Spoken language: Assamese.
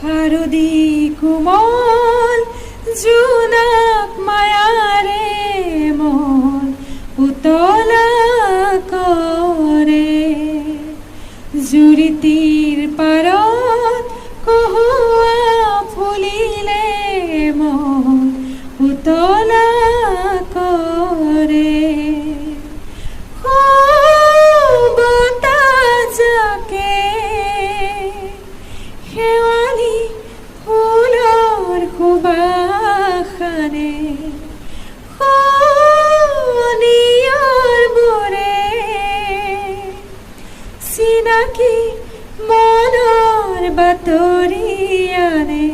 শাৰদী কোমল জোনাক মায়াৰে মন উতলা কৰে জুৰিটিৰ পাৰত কহুৱা ফুলিলে মন উতলা কৰে বতাহজাকে শেৱালি ফুলৰ সুবাসনে চিনাকি মনৰ বাতৰি আনে